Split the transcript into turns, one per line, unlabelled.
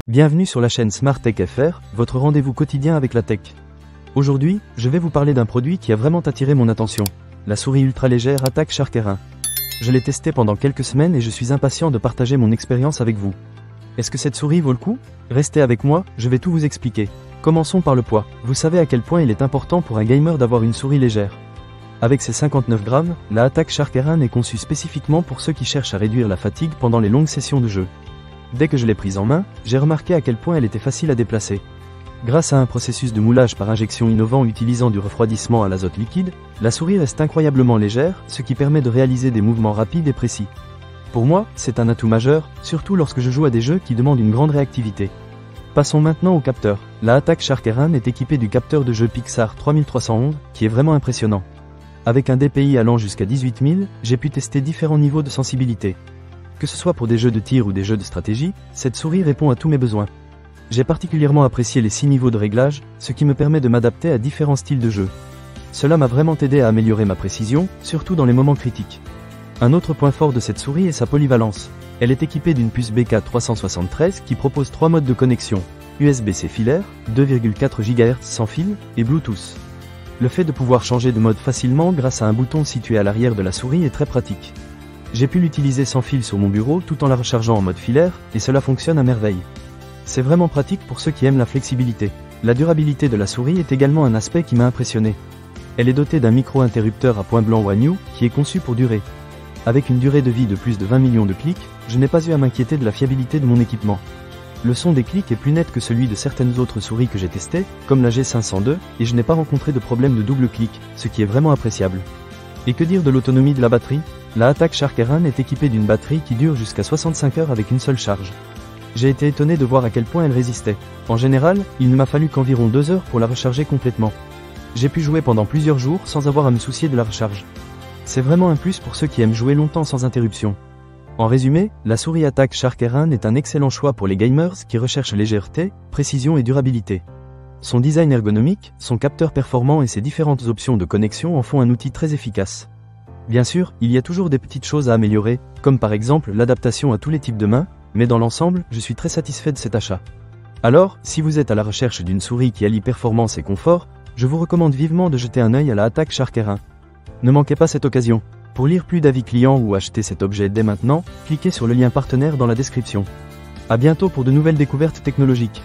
Bienvenue sur la chaîne Smart Tech FR, votre rendez-vous quotidien avec la tech. Aujourd'hui, je vais vous parler d'un produit qui a vraiment attiré mon attention, la souris ultra légère Attack Shark R1. Je l'ai testée pendant quelques semaines et je suis impatient de partager mon expérience avec vous. Est-ce que cette souris vaut le coup? Restez avec moi, je vais tout vous expliquer. Commençons par le poids. Vous savez à quel point il est important pour un gamer d'avoir une souris légère. Avec ses 59 grammes, la Attack Shark R1 est conçue spécifiquement pour ceux qui cherchent à réduire la fatigue pendant les longues sessions de jeu. Dès que je l'ai prise en main, j'ai remarqué à quel point elle était facile à déplacer. Grâce à un processus de moulage par injection innovant utilisant du refroidissement à l'azote liquide, la souris reste incroyablement légère, ce qui permet de réaliser des mouvements rapides et précis. Pour moi, c'est un atout majeur, surtout lorsque je joue à des jeux qui demandent une grande réactivité. Passons maintenant au capteur. La Attack Shark R1 est équipée du capteur de jeu Pixar 3311, qui est vraiment impressionnant. Avec un DPI allant jusqu'à 18000, j'ai pu tester différents niveaux de sensibilité. Que ce soit pour des jeux de tir ou des jeux de stratégie, cette souris répond à tous mes besoins. J'ai particulièrement apprécié les 6 niveaux de réglage, ce qui me permet de m'adapter à différents styles de jeu. Cela m'a vraiment aidé à améliorer ma précision, surtout dans les moments critiques. Un autre point fort de cette souris est sa polyvalence. Elle est équipée d'une puce BK373 qui propose 3 modes de connexion, USB-C filaire, 2,4 GHz sans fil, et Bluetooth. Le fait de pouvoir changer de mode facilement grâce à un bouton situé à l'arrière de la souris est très pratique. J'ai pu l'utiliser sans fil sur mon bureau tout en la rechargeant en mode filaire, et cela fonctionne à merveille. C'est vraiment pratique pour ceux qui aiment la flexibilité. La durabilité de la souris est également un aspect qui m'a impressionné. Elle est dotée d'un micro-interrupteur à point blanc One U, qui est conçu pour durer. Avec une durée de vie de plus de 20 millions de clics, je n'ai pas eu à m'inquiéter de la fiabilité de mon équipement. Le son des clics est plus net que celui de certaines autres souris que j'ai testées, comme la G502, et je n'ai pas rencontré de problème de double clic, ce qui est vraiment appréciable. Et que dire de l'autonomie de la batterie? La Attack Shark R1 est équipée d'une batterie qui dure jusqu'à 65 heures avec une seule charge. J'ai été étonné de voir à quel point elle résistait. En général, il ne m'a fallu qu'environ 2 heures pour la recharger complètement. J'ai pu jouer pendant plusieurs jours sans avoir à me soucier de la recharge. C'est vraiment un plus pour ceux qui aiment jouer longtemps sans interruption. En résumé, la souris Attack Shark R1 est un excellent choix pour les gamers qui recherchent légèreté, précision et durabilité. Son design ergonomique, son capteur performant et ses différentes options de connexion en font un outil très efficace. Bien sûr, il y a toujours des petites choses à améliorer, comme par exemple l'adaptation à tous les types de mains, mais dans l'ensemble, je suis très satisfait de cet achat. Alors, si vous êtes à la recherche d'une souris qui allie performance et confort, je vous recommande vivement de jeter un œil à la Attack Shark R1. Ne manquez pas cette occasion. Pour lire plus d'avis clients ou acheter cet objet dès maintenant, cliquez sur le lien partenaire dans la description. À bientôt pour de nouvelles découvertes technologiques.